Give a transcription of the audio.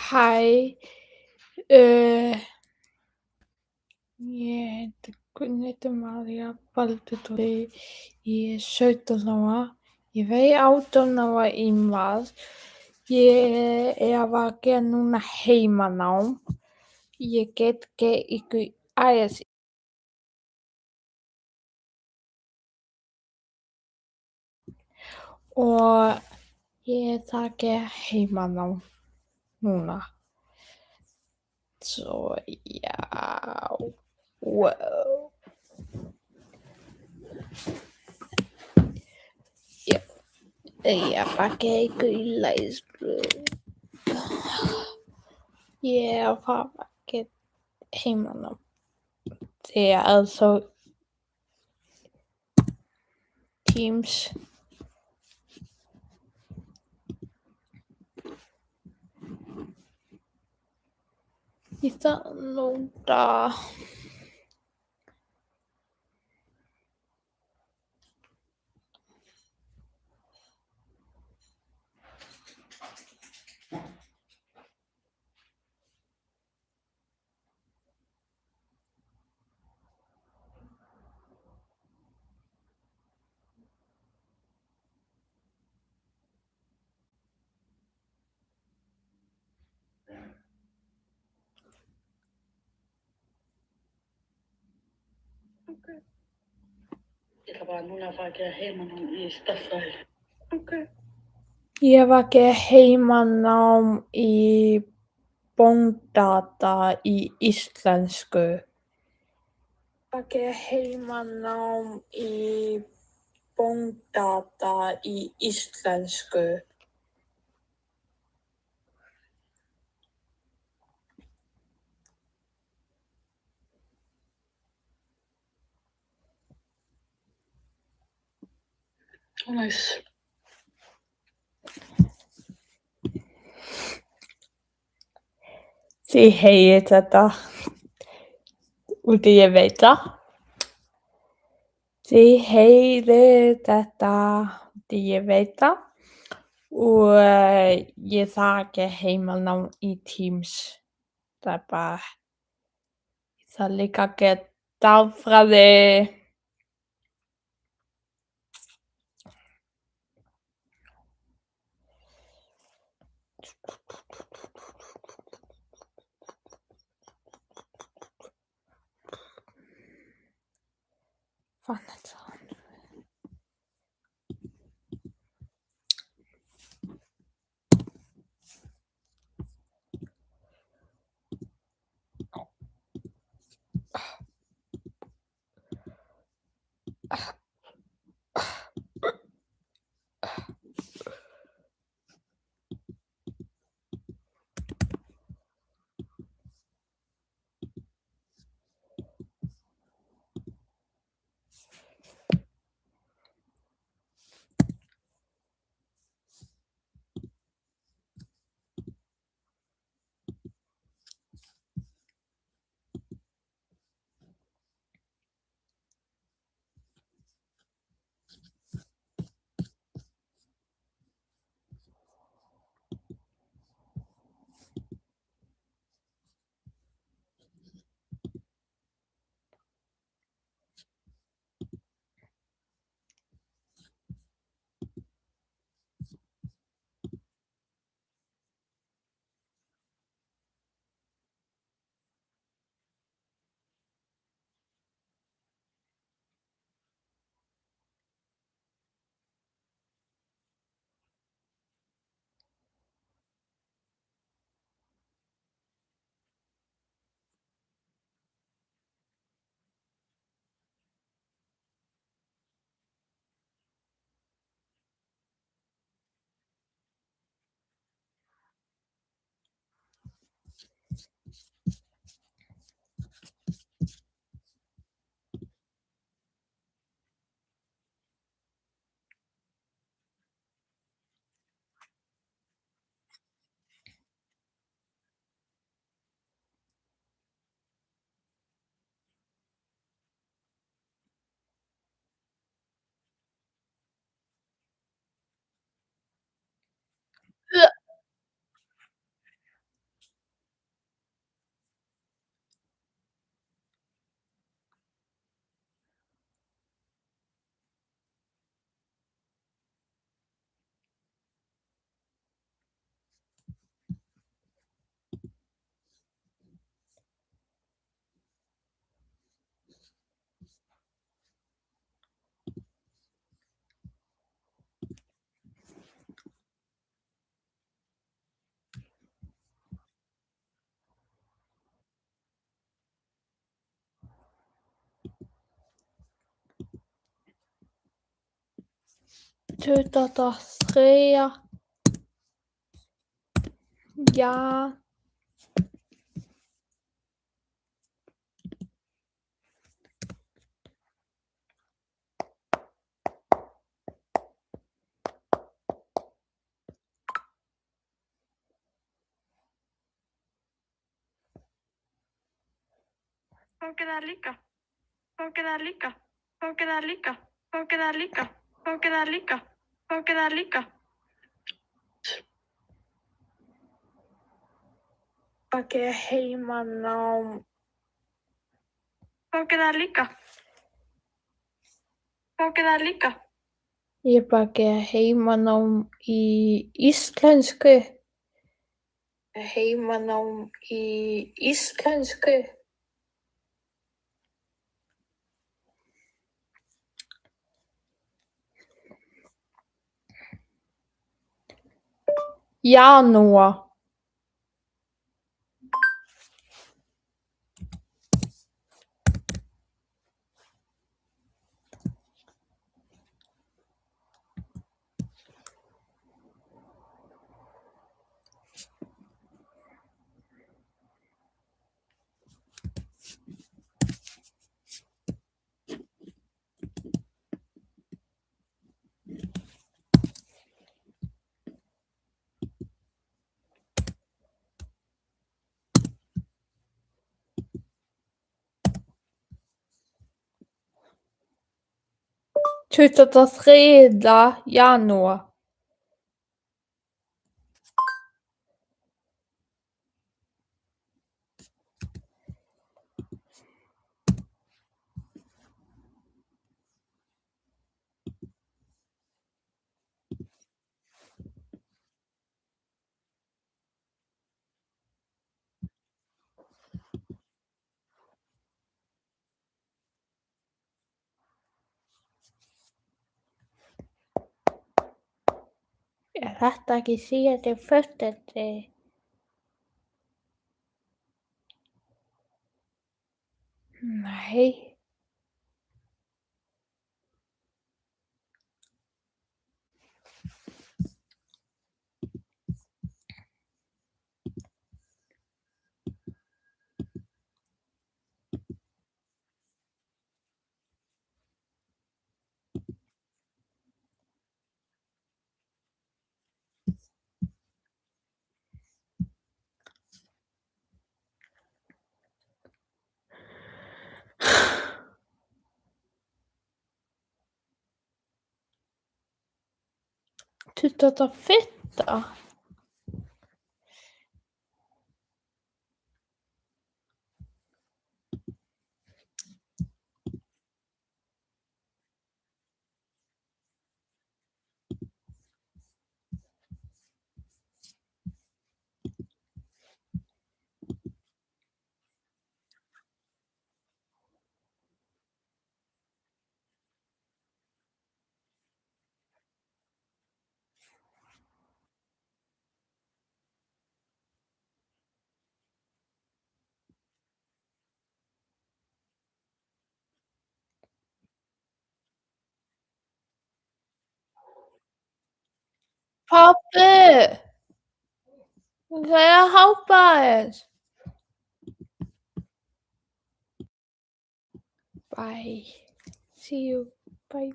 Hej, øh, ég heiti Gunnhildur María Baldvinsdóttir, ég er 17 ára, ég vegi 18 ára í mars, ég er að gera núna heimanám, ég get ykkur aðeins og ég er að gera heimanám núna, svo já, wow. Ég er að gera ykkur í læslu. Ég er að fara að gera heimanám. Det er altså Teams. Ég þarf að nota Ég ætla bara núna að fara að gera heimanám í stærðfræði. Ég var að gera heimanám í bókdata í íslensku. Ég var að gera heimanám í bókdata í íslensku. Næs. Þið heyrið þetta og ég veit það. Þið heyrið þetta og ég veit það. Og ég þarf að gera heimanám í Teams. Það er bara, ég þarf líka að gera stærðfræði. Fann þetta. 23 ja, Bókina líka. Bókina líka. Bókina líka. Bókina líka. Bókina líka. Bókina líka. Baki heimanám. Bókina líka. Bókina líka. ég baki heimanám í íslensku. Heimanám í íslensku. Janúar. Tuttugasta og þriðja janúar. Er þetta ekki síðasti föstudagurinn? Nei. Tuttugasta og fimmta. Pabbi, hvað er hápaðis? Bye. See you. Bye.